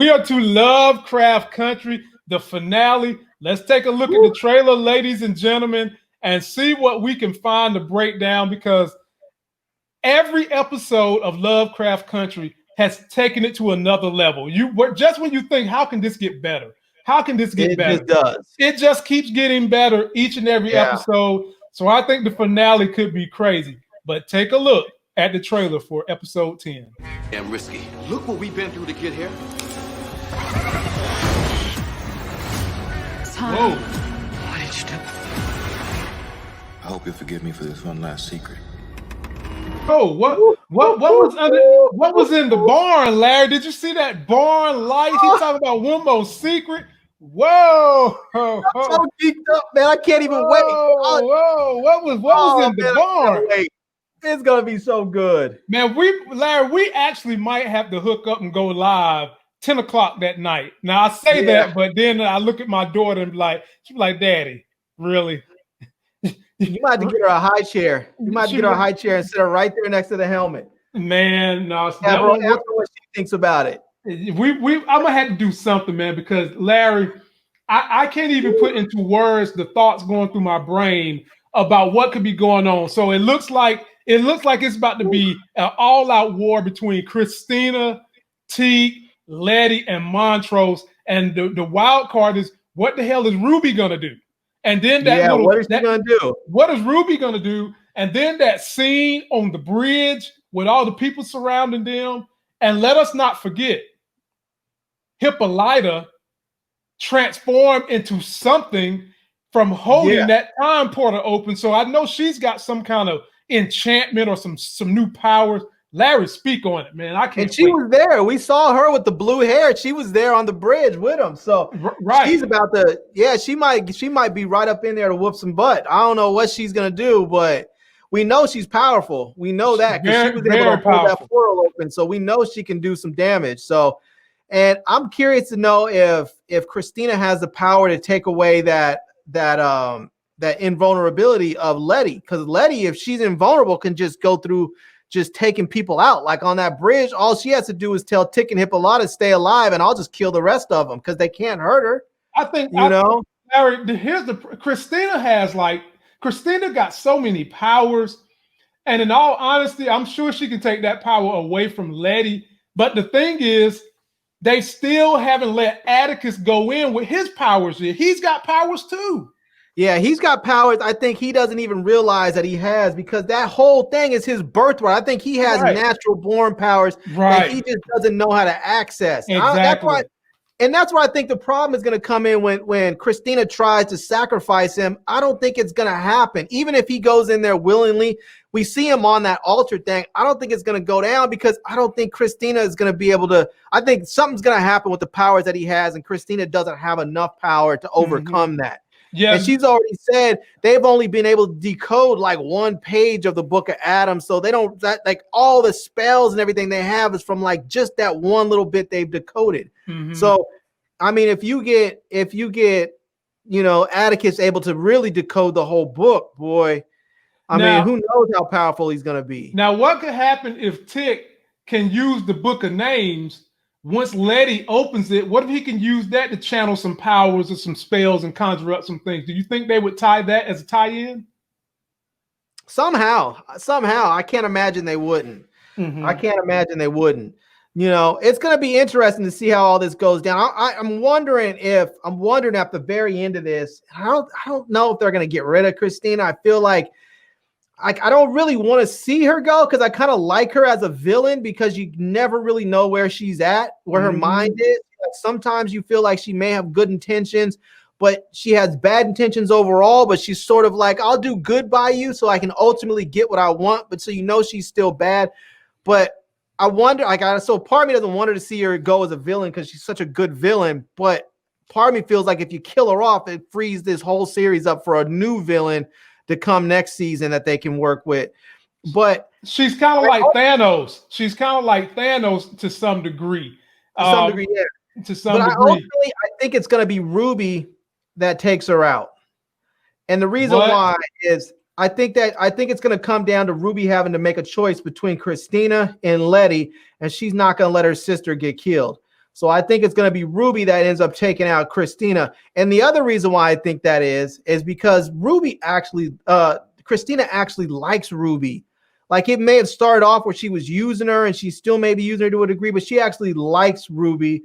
We are to Lovecraft Country, the finale. Let's take a look at the trailer, ladies and gentlemen, and see what we can find to break down, because every episode of Lovecraft Country has taken it to another level. Just when you think, how can this get better? How can this get better? It just does. It just keeps getting better each and every episode. So I think the finale could be crazy. But take a look at the trailer for episode 10. Damn risky. Look what we've been through to get here. Whoa. Why did you do? I hope you'll forgive me for this one last secret. Oh, what was in the barn, Larry? Did you see that barn light? He's talking about one more secret. Whoa! I'm so geeked up, man. I can't even wait. Whoa! What was in the barn? It's gonna be so good, man. Larry, we actually might have to hook up and go live 10 o'clock that night. Now I say that, but then I look at my daughter and she's like, "Daddy, really?" You might have to get her a high chair. You might have to get her a high chair and sit her right there next to the helmet. Man, no. Ask her what she thinks about it. I'm gonna have to do something, man, because Larry, I can't even put into words the thoughts going through my brain about what could be going on. So it looks like it's about to be an all-out war between Christina, Teague, Leti, and Montrose. And the wild card is, what the hell is Ruby gonna do? And then what is she gonna do? What is Ruby gonna do? And then that scene on the bridge with all the people surrounding them. And let us not forget, Hippolyta transformed into something from holding that time portal open. So I know she's got some kind of enchantment or some new powers. Larry, speak on it, man. I can't. And she was there. We saw her with the blue hair. She was there on the bridge with him. So she's about to. Yeah, she might be right up in there to whoop some butt. I don't know what she's gonna do, but we know she's powerful. We know that because she was able to hold that portal open. So we know she can do some damage. So, and I'm curious to know if Christina has the power to take away that invulnerability of Leti, because Leti, if she's invulnerable, can just go through just taking people out. Like on that bridge, all she has to do is tell Tick and Hippolyta stay alive, and I'll just kill the rest of them because they can't hurt her. I think Larry, Christina got so many powers, and in all honesty, I'm sure she can take that power away from Leti. But the thing is, they still haven't let Atticus go in with his powers yet. He's got powers too. Yeah, he's got powers I think he doesn't even realize that he has, because that whole thing is his birthright. I think he has natural born powers that he just doesn't know how to access. Exactly. That's where I think the problem is going to come in when Christina tries to sacrifice him. I don't think it's going to happen. Even if he goes in there willingly, we see him on that altar thing. I don't think it's going to go down, because I don't think Christina is going to be able to. I think something's going to happen with the powers that he has, and Christina doesn't have enough power to overcome that. Yeah, and she's already said they've only been able to decode like one page of the Book of Adam, so they don't like all the spells and everything they have is from like just that one little bit they've decoded. So, I mean, if you get Atticus able to really decode the whole book, boy, I mean, who knows how powerful he's gonna be. Now, what could happen if Tick can use the Book of Names? Once Leti opens it, what if he can use that to channel some powers or some spells and conjure up some things? Do you think they would tie that as a tie-in? Somehow. I can't imagine they wouldn't. I can't imagine they wouldn't. It's going to be interesting to see how all this goes down. I'm wondering at the very end of this, I don't know if they're going to get rid of Christina. I feel like I don't really want to see her go, because I kind of like her as a villain, because you never really know where she's at, where her mind is. Like sometimes you feel like she may have good intentions, but she has bad intentions overall, but she's sort of like, I'll do good by you so I can ultimately get what I want, but so she's still bad. But I wonder, so part of me doesn't want her to see her go as a villain because she's such a good villain, but part of me feels like if you kill her off, it frees this whole series up for a new villain to come next season that they can work with. But she's kind of like Thanos. She's kind of like Thanos to some degree. Yeah. Ultimately, I think it's going to be Ruby that takes her out. And the reason why is I think it's going to come down to Ruby having to make a choice between Christina and Leti, and she's not going to let her sister get killed. So I think it's going to be Ruby that ends up taking out Christina. And the other reason why I think that is because Christina actually likes Ruby. Like, it may have started off where she was using her, and she still may be using her to a degree, but she actually likes Ruby.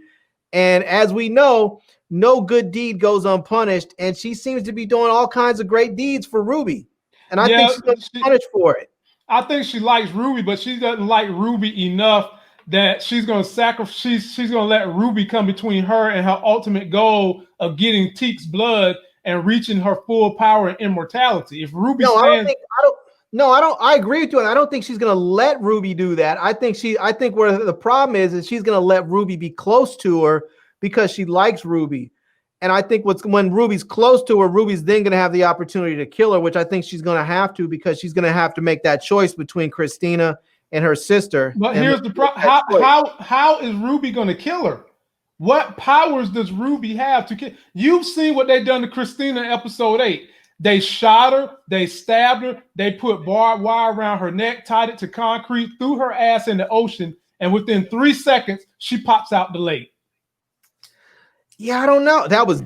And as we know, no good deed goes unpunished, and she seems to be doing all kinds of great deeds for Ruby. And I think she's going to be punished for it. I think she likes Ruby, but she doesn't like Ruby enough that she's going to sacrifice. She's going to let Ruby come between her and her ultimate goal of getting Teek's blood and reaching her full power and immortality. If Ruby I agree with you, and I don't think she's going to let Ruby do that. I think where the problem is she's going to let Ruby be close to her because she likes Ruby. And I think when Ruby's close to her, Ruby's then going to have the opportunity to kill her, which I think she's going to have to, because she's going to have to make that choice between Christina and her sister. But here's the problem. How is Ruby going to kill her? What powers does Ruby have to kill? You've seen what they've done to Christina in episode 8. They shot her, they stabbed her, they put barbed wire around her neck, tied it to concrete, threw her ass in the ocean, and within 3 seconds, she pops out the lake. Yeah, I don't know. That was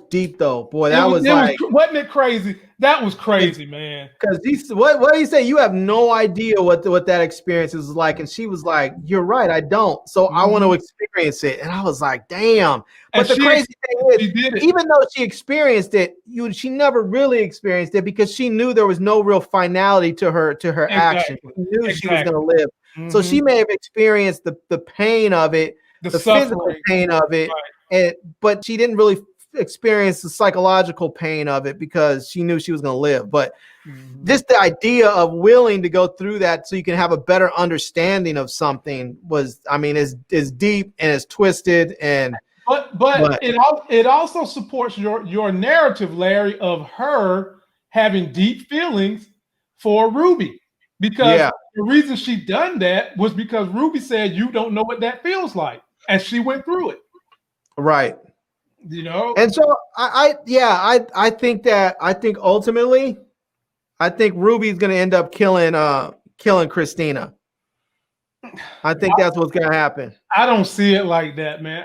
deep though, boy. Wasn't it crazy? That was crazy, man. Because what do you say? You have no idea what that experience is like, and she was like, "You're right, I don't." So I want to experience it, and I was like, "Damn!" But the crazy thing is, even though she experienced it, she never really experienced it because she knew there was no real finality to her action. She knew she was going to live, so she may have experienced the pain of it, the physical pain of it. Right. But she didn't really experience the psychological pain of it because she knew she was going to live. But just the idea of willing to go through that so you can have a better understanding of something is deep and is twisted. But it also supports your narrative, Larry, of her having deep feelings for Ruby, because the reason she done that was because Ruby said, "You don't know what that feels like," and she went through it. Right. And so I think ultimately Ruby's gonna end up killing Christina. I think that's what's gonna happen. I don't see it like that, man.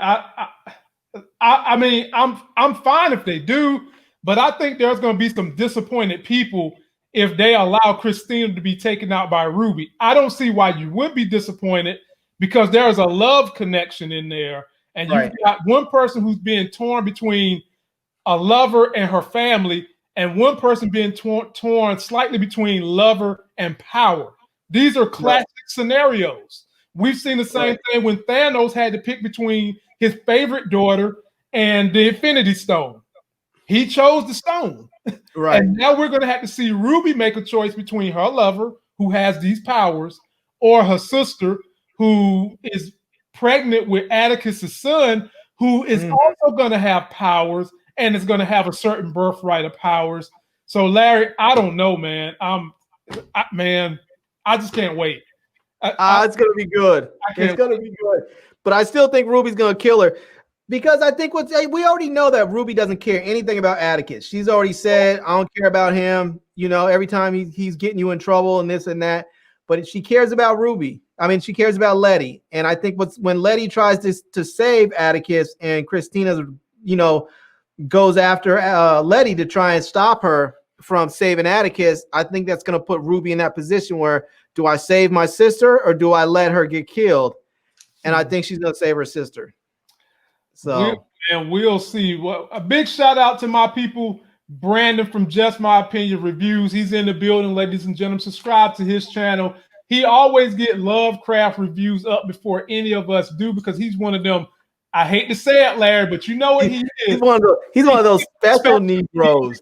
I mean, I'm fine if they do, but I think there's gonna be some disappointed people if they allow Christina to be taken out by Ruby. I don't see why you would be disappointed, because there's a love connection in there. And you've got one person who's being torn between a lover and her family, and one person being torn slightly between lover and power. These are classic scenarios. We've seen the same thing when Thanos had to pick between his favorite daughter and the Infinity Stone. He chose the stone. Right. And now we're going to have to see Ruby make a choice between her lover, who has these powers, or her sister, who is pregnant with Atticus' son, who is also going to have powers and is going to have a certain birthright of powers. So, Larry, I don't know, man. I just can't wait. It's going to be good. It's going to be good. But I still think Ruby's going to kill her, because I think we already know that Ruby doesn't care anything about Atticus. She's already said, "I don't care about him." Every time he's getting you in trouble and this and that. But she cares about Ruby. I mean, she cares about Leti. And I think when Leti tries to save Atticus, and Christina, goes after Leti to try and stop her from saving Atticus, I think that's going to put Ruby in that position where, do I save my sister or do I let her get killed? And I think she's going to save her sister. So, we'll see. Well, a big shout out to my people, Brandon from Just My Opinion Reviews. He's in the building, ladies and gentlemen. Subscribe to his channel. He always get Lovecraft reviews up before any of us do, because he's one of them. I hate to say it, Larry, but you know what he is. He's one of those special Negroes.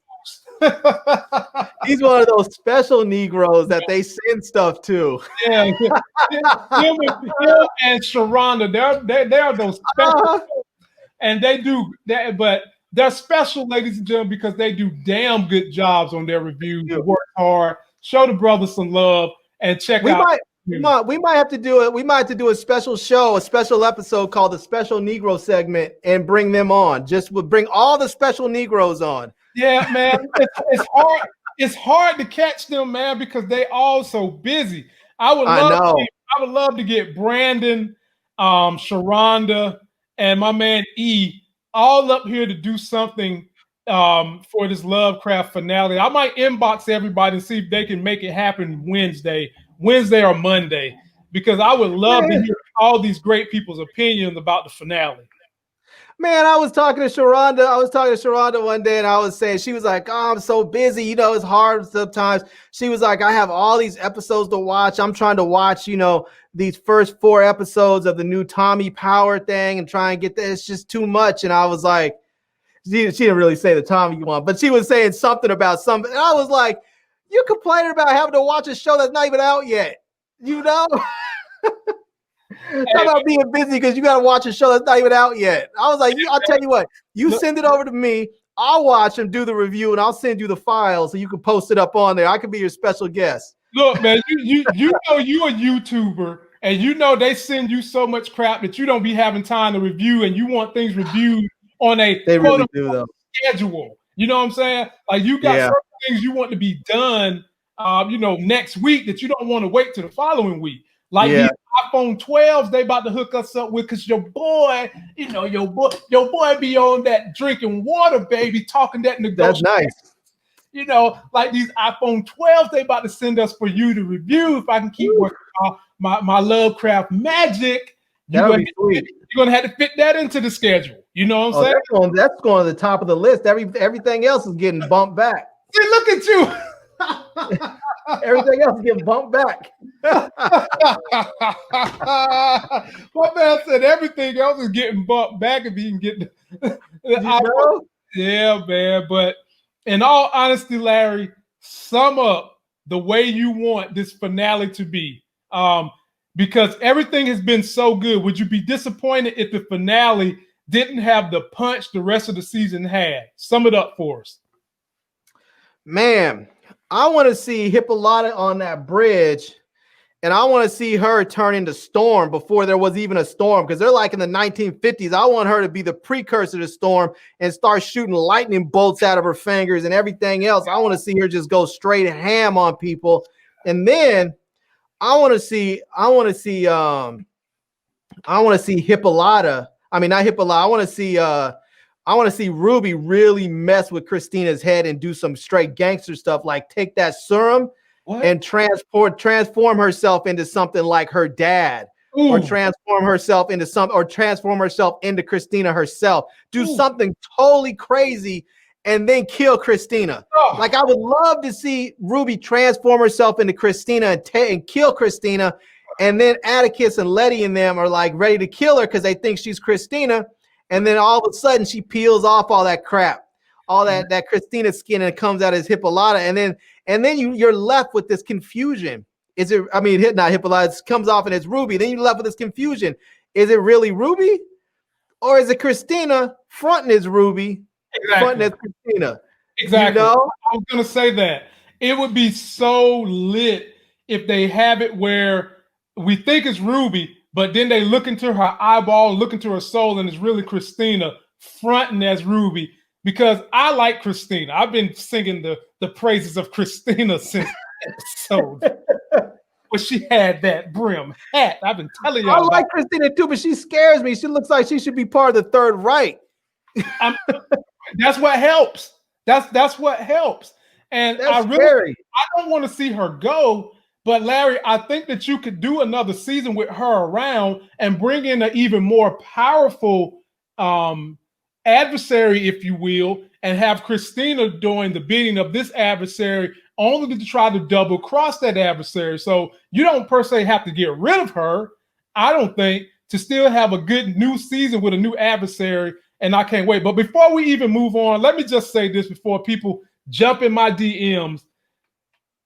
He's one of those special Negroes that they send stuff to. Yeah, him and Sharonda, they're those special, and they do that, but they're special, ladies and gentlemen, because they do damn good jobs on their reviews. They work hard, show the brothers some love, and check out. We might have to do it. We might have to do a special show, a special episode called the Special Negro segment, and bring them on. We'll bring all the special Negroes on. Yeah, man, it's hard. It's hard to catch them, man, because they all so busy. I would love to get Brandon, Sharonda, and my man E all up here to do something for this Lovecraft finale. I might inbox everybody and see if they can make it happen Wednesday or Monday, because I would love to hear all these great people's opinions about the finale. Man, I was talking to Sharonda one day, and I was saying, she was like, "Oh, I'm so busy. You know, it's hard sometimes." She was like, "I have all these episodes to watch. I'm trying to watch, you know, these first 4 episodes of the new Tommy Power thing and try and get that. It's just too much." And I was like, she didn't really say the Tommy one, but she was saying something about something. And I was like, "You're complaining about having to watch a show that's not even out yet, you know?" Talk about being busy because you got to watch a show that's not even out yet. I was like, I'll tell you what, you send it over to me. I'll watch and do the review, and I'll send you the file so you can post it up on there. I could be your special guest. Look, man, you know you a YouTuber, and you know they send you so much crap that you don't be having time to review, and you want things reviewed on a schedule. You know what I'm saying? Like, you got certain things you want to be done, you know, next week that you don't want to wait till the following week. Like these iPhone 12s, they about to hook us up with, because your boy, you know, your boy be on that drinking water, baby, talking that negotiation. That's nice. You know, like these iPhone 12s, they about to send us for you to review. If I can keep working on my Lovecraft magic, you're gonna have to fit that into the schedule. You know what I'm saying? That's going to the top of the list. Everything else is getting bumped back. See, look at you. Everything else is getting bumped back. My man said everything else is getting bumped back if he can get the yeah, man. But in all honesty, Larry, sum up the way you want this finale to be. Because everything has been so good. Would you be disappointed if the finale didn't have the punch the rest of the season had? Sum it up for us. Man, I want to see Hippolyta on that bridge, and I want to see her turn into Storm before there was even a storm, because they're like in the 1950s. I want her to be the precursor to Storm and start shooting lightning bolts out of her fingers and everything else. I want to see her just go straight ham on people. And then I want to see Hippolyta. I mean, not Hippolyta. I want to see Ruby really mess with Christina's head and do some straight gangster stuff, like take that serum and transform herself into something like her dad, or transform herself into Christina herself. Do something totally crazy and then kill Christina. Like, I would love to see Ruby transform herself into Christina and kill Christina, and then Atticus and Leti and them are like ready to kill her because they think she's Christina. And then all of a sudden she peels off all that crap, all that Christina skin, and it comes out as Hippolyta. And then you're left with this confusion. Is it, I mean, not Hippolyta, it comes off and it's Ruby. Then you're left with this confusion. Is it really Ruby? Or is it Christina fronting as Ruby, fronting as Christina? Exactly. You know? I was going to say that. It would be so lit if they have it where we think it's Ruby, but then they look into her eyeball, look into her soul, and it's really Christina fronting as Ruby. Because I like Christina. I've been singing the praises of Christina since the episode. But she had that brim hat. I've been telling y'all. I like Christina too, but she scares me. She looks like she should be part of the Third Reich. That's what helps. That's what helps. And I don't want to see her go. But Larry, I think that you could do another season with her around and bring in an even more powerful adversary, if you will, and have Christina doing the bidding of this adversary, only to try to double cross that adversary. So you don't per se have to get rid of her, I don't think, to still have a good new season with a new adversary. And I can't wait. But before we even move on, let me just say this before people jump in my DMs.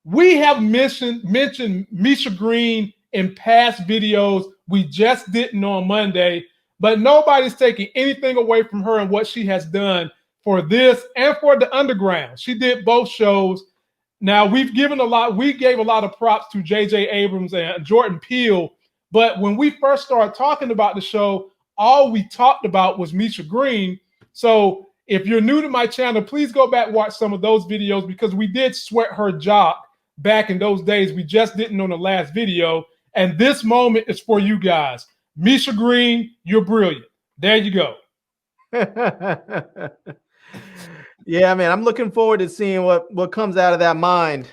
We have mentioned Misha Green in past videos. We just didn't on Monday, but nobody's taking anything away from her and what she has done for this and for the Underground. She did both shows. Now, we gave a lot of props to J.J. Abrams and Jordan Peele, but when we first started talking about the show, all we talked about was Misha Green. So if you're new to my channel, please go back and watch some of those videos, because we did sweat her job back in those days. We just didn't on the last video. And this moment is for you guys. Misha Green, you're brilliant. There you go. Yeah, man, I'm looking forward to seeing what comes out of that mind.